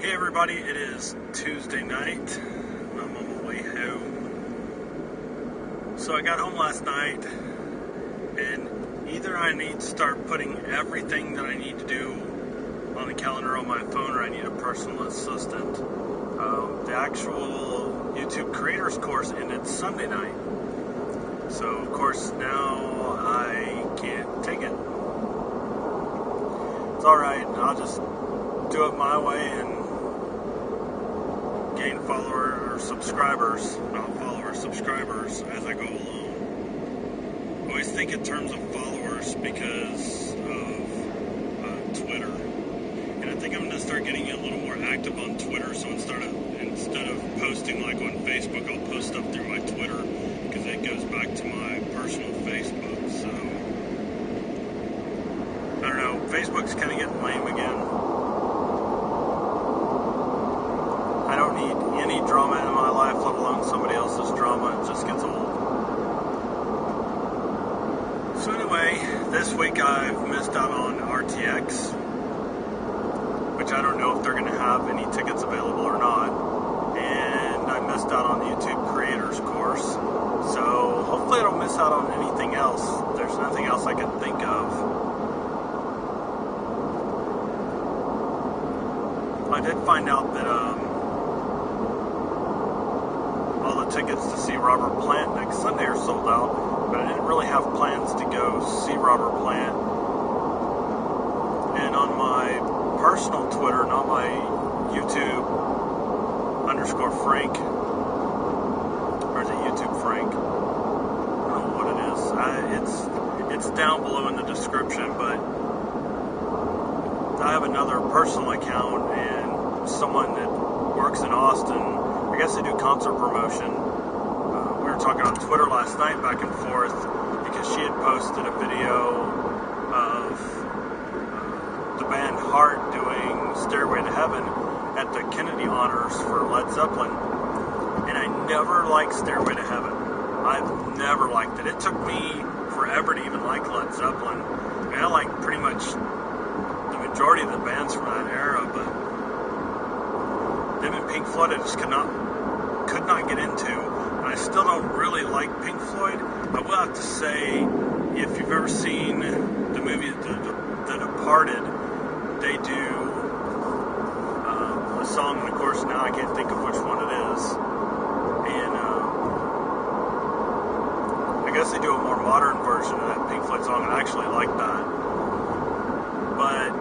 Hey everybody, it is Tuesday night. I'm on my way home. So I got home last night, and either I need to start putting everything that I need to do on the calendar on my phone, or I need a personal assistant. The actual YouTube creators course ended Sunday night. So of course now I can't take it. It's alright, I'll just do it my way and gain followers or subscribers, not followers, subscribers as I go along. I always think in terms of followers because of Twitter, and I think I'm going to start getting a little more active on Twitter. So instead of posting like on Facebook, I'll post stuff through my Twitter because it goes back to my personal Facebook. So I don't know. Facebook's kind of getting lame again. I don't need any drama in my life, let alone somebody else's drama. It just gets old. So anyway, this week I've missed out on RTX, which I don't know if they're going to have any tickets available or not. And I missed out on the YouTube creators course. So hopefully I don't miss out on anything else. There's nothing else I can think of. I did find out that all the tickets to see Robert Plant next Sunday are sold out, but I didn't really have plans to go see Robert Plant. And on my personal Twitter, not my YouTube _Frank, or is it YouTube Frank? I don't know what it is. It's down below in the description, but I have another personal account, and someone that works in Austin, I guess they do concert promotion. We were talking on Twitter last night back and forth because she had posted a video of the band Heart doing Stairway to Heaven at the Kennedy Honors for Led Zepplin. And I never liked Stairway to Heaven. I've never liked it. It took me forever to even like Led Zeppelin. I mean, I like pretty much the majority of the bands from that era, but them and Pink Floyd I just could not get into. And I still don't really like Pink Floyd. I will have to say, if you've ever seen the movie The Departed, they do a song, and of course now I can't think of which one it is. And I guess they do a more modern version of that Pink Floyd song, and I actually like that. But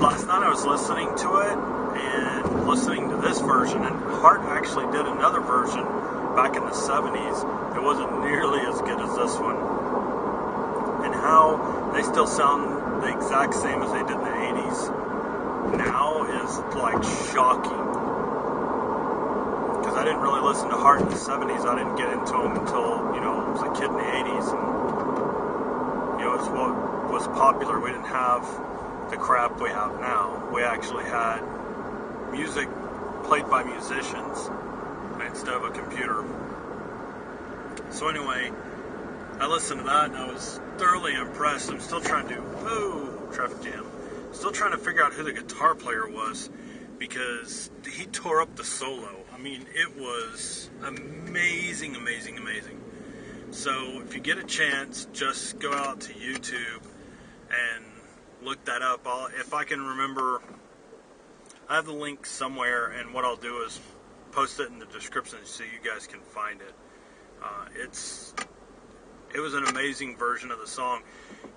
last night I was listening to it and listening to this version, and Heart actually did another version back in the 70s. It wasn't nearly as good as this one. And how they still sound the exact same as they did in the 80s now is like shocking. Because I didn't really listen to Heart in the 70s. I didn't get into them until, I was a kid in the 80s. And, it's what was popular. We didn't have the crap we have now. We actually had music played by musicians instead of a computer. So anyway, I listened to that and I was thoroughly impressed. I'm still trying to traffic jam. Still trying to figure out who the guitar player was, because he tore up the solo. I mean, it was amazing, amazing, amazing. So if you get a chance, just go out to YouTube and look that up. If I can remember, I have the link somewhere, and what I'll do is post it in the description so you guys can find it. It was an amazing version of the song.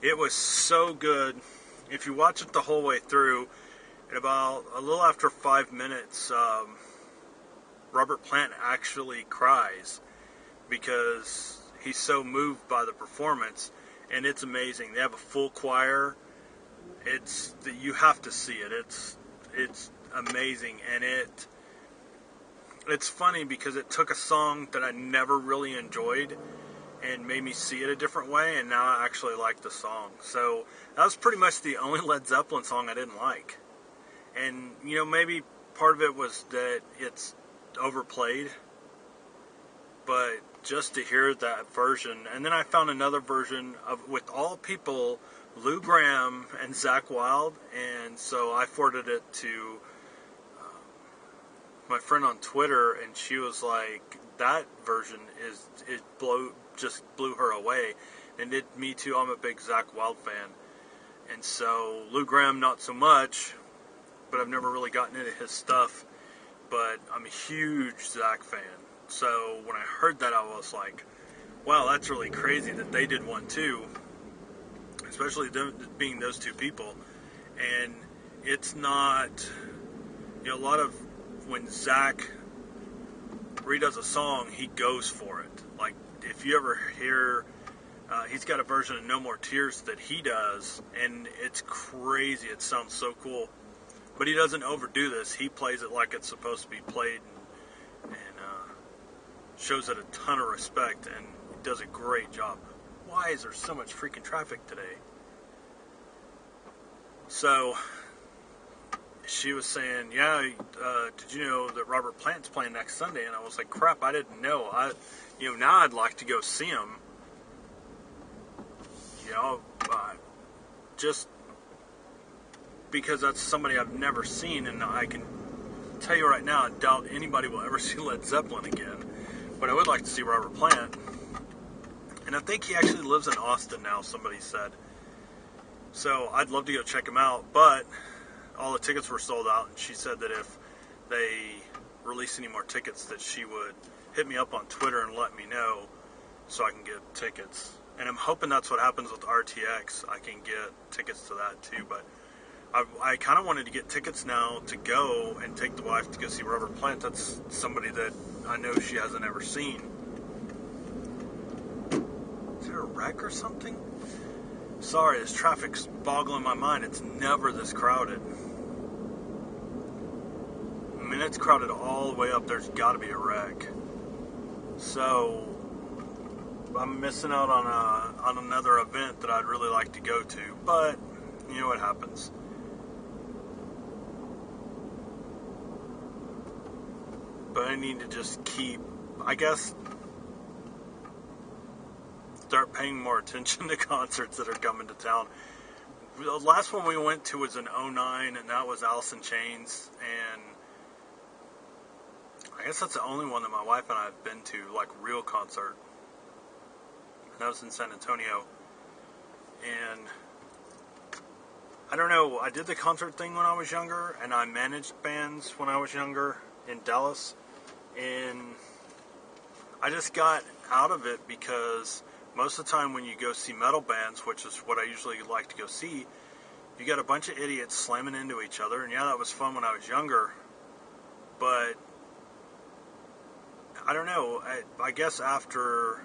It was so good. If you watch it the whole way through, at about a little after 5 minutes, Robert Plant actually cries because he's so moved by the performance, and it's amazing. They have a full choir. You have to see it. It's amazing, and it's funny because it took a song that I never really enjoyed and made me see it a different way, and now I actually like the song. So that was pretty much the only Led Zeppelin song I didn't like. And maybe part of it was that it's overplayed, but just to hear that version, and then I found another version of, with all people, Lou Gramm and Zakk Wylde, and so I forwarded it to my friend on Twitter, and she was like, that version just blew her away, and me too. I'm a big Zakk Wylde fan, and so Lou Gramm not so much, but I've never really gotten into his stuff. But I'm a huge Zakk fan, so when I heard that, I was like, wow, that's really crazy that they did one too, especially them being those two people. And it's not, a lot of when Zakk redoes a song, he goes for it. Like, if you ever hear, he's got a version of No More Tears that he does, and it's crazy. It sounds so cool. But he doesn't overdo this. He plays it like it's supposed to be played, and shows it a ton of respect, and he does a great job. Why is there so much freaking traffic today? So she was saying, yeah, did you know that Robert Plant's playing next Sunday? And I was like, crap, I didn't know. Now I'd like to go see him. Just because that's somebody I've never seen, and I can tell you right now, I doubt anybody will ever see Led Zeppelin again. But I would like to see Robert Plant. And I think he actually lives in Austin now, somebody said. So I'd love to go check him out, but all the tickets were sold out, and she said that if they release any more tickets, that she would hit me up on Twitter and let me know so I can get tickets. And I'm hoping that's what happens with RTX. I can get tickets to that too, but I kind of wanted to get tickets now to go and take the wife to go see Robert Plant. That's somebody that I know she hasn't ever seen. Is there a wreck or something? Sorry, this traffic's boggling my mind. It's never this crowded. I mean, it's crowded all the way up. There's got to be a wreck. So I'm missing out on another event that I'd really like to go to. But you know what happens. But I need to just start paying more attention to concerts that are coming to town. The last one we went to was in 2009, and that was Alice in Chains, and I guess that's the only one that my wife and I have been to, like, real concert. And that was in San Antonio. And I don't know, I did the concert thing when I was younger, and I managed bands when I was younger in Dallas, and I just got out of it because most of the time when you go see metal bands, which is what I usually like to go see, you got a bunch of idiots slamming into each other, and yeah, that was fun when I was younger, but I don't know, I guess after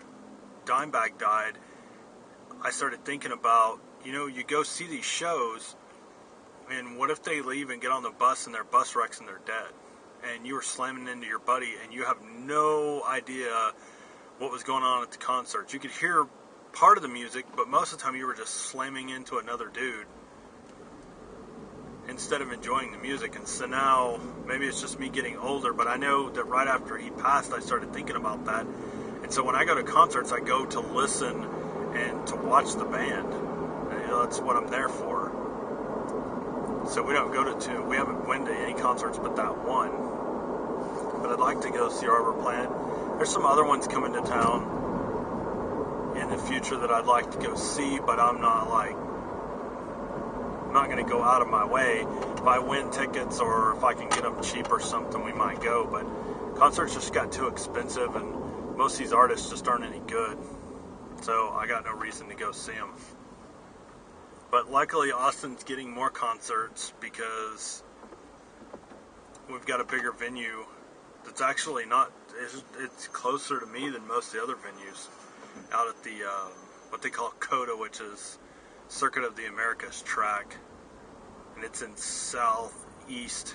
Dimebag died, I started thinking about, you go see these shows, and what if they leave and get on the bus and their bus wrecks and they're dead? And you were slamming into your buddy, and you have no idea what was going on at the concert. You could hear part of the music, but most of the time you were just slamming into another dude instead of enjoying the music. And so now, maybe it's just me getting older, but I know that right after he passed, I started thinking about that. And so when I go to concerts, I go to listen and to watch the band. And, that's what I'm there for. So we haven't went to any concerts but that one. But I'd like to go see Robert Plant. There's some other ones coming to town in the future that I'd like to go see, but I'm not going to go out of my way. If I win tickets or if I can get them cheap or something, we might go. But concerts just got too expensive, and most of these artists just aren't any good. So I got no reason to go see them. But luckily, Austin's getting more concerts because we've got a bigger venue that's actually it's closer to me than most of the other venues out at the, what they call COTA, which is Circuit of the Americas track. And it's in southeast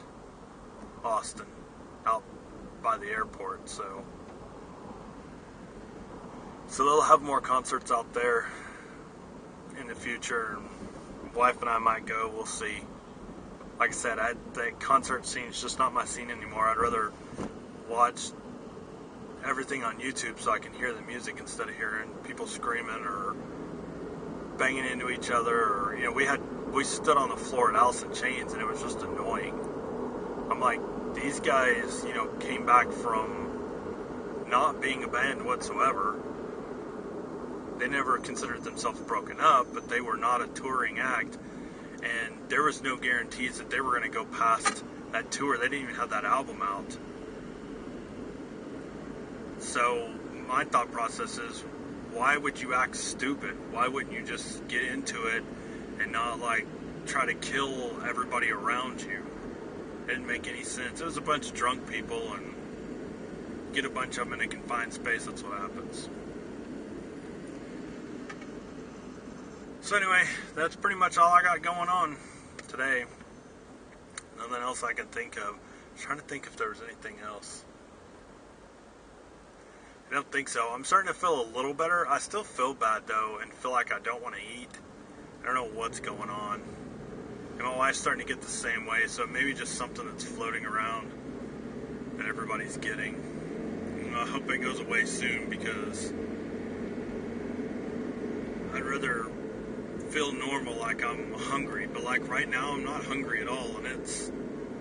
Austin, out by the airport, so they'll have more concerts out there in the future. Wife and I might go, we'll see. Like I said, the concert scene is just not my scene anymore. I'd rather watch everything on YouTube so I can hear the music instead of hearing people screaming or banging into each other. Or we stood on the floor at Alice in Chains, and it was just annoying. I'm like, these guys, you know, came back from not being a band whatsoever. They never considered themselves broken up, but they were not a touring act, and there was no guarantees that they were going to go past that tour. They didn't even have that album out. So my thought process is, why would you act stupid? Why wouldn't you just get into it and not, like, try to kill everybody around you? It didn't make any sense. It was a bunch of drunk people, and get a bunch of them in a confined space, that's what happens. So anyway, that's pretty much all I got going on today. Nothing else I can think of. I'm trying to think if there was anything else. I don't think so. I'm starting to feel a little better. I still feel bad, though, and feel like I don't want to eat. I don't know what's going on. And my wife's starting to get the same way, so maybe just something that's floating around that everybody's getting. And I hope it goes away soon, because I'd rather feel normal, like I'm hungry, but like right now I'm not hungry at all, and it's,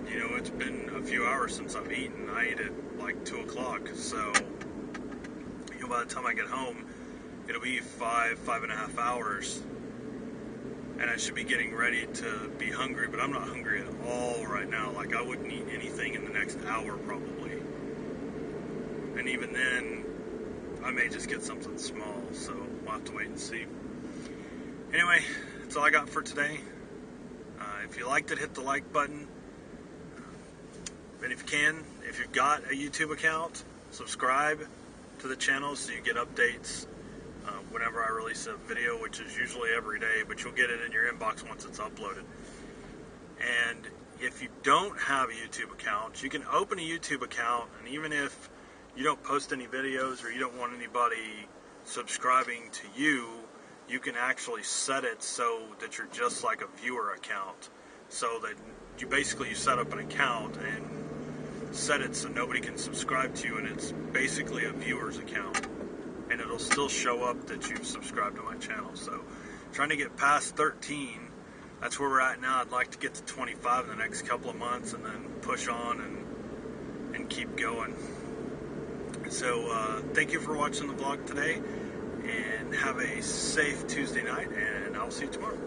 you know, it's been a few hours since I've eaten. I ate at like 2 o'clock, so, you know, by the time I get home, it'll be 5.5 hours, and I should be getting ready to be hungry, but I'm not hungry at all right now. Like, I wouldn't eat anything in the next hour probably, and even then I may just get something small, so we'll have to wait and see. Anyway, that's all I got for today. If you liked it, hit the like button. And if you can, if you've got a YouTube account, subscribe to the channel so you get updates whenever I release a video, which is usually every day, but you'll get it in your inbox once it's uploaded. And if you don't have a YouTube account, you can open a YouTube account, and even if you don't post any videos or you don't want anybody subscribing to you, you can actually set it so that you're just like a viewer account. So that you basically, you set up an account and set it so nobody can subscribe to you, and it's basically a viewer's account. And it'll still show up that you've subscribed to my channel. So trying to get past 13, that's where we're at now. I'd like to get to 25 in the next couple of months, and then push on and keep going. So thank you for watching the vlog today, and have a safe Tuesday night, and I'll see you tomorrow.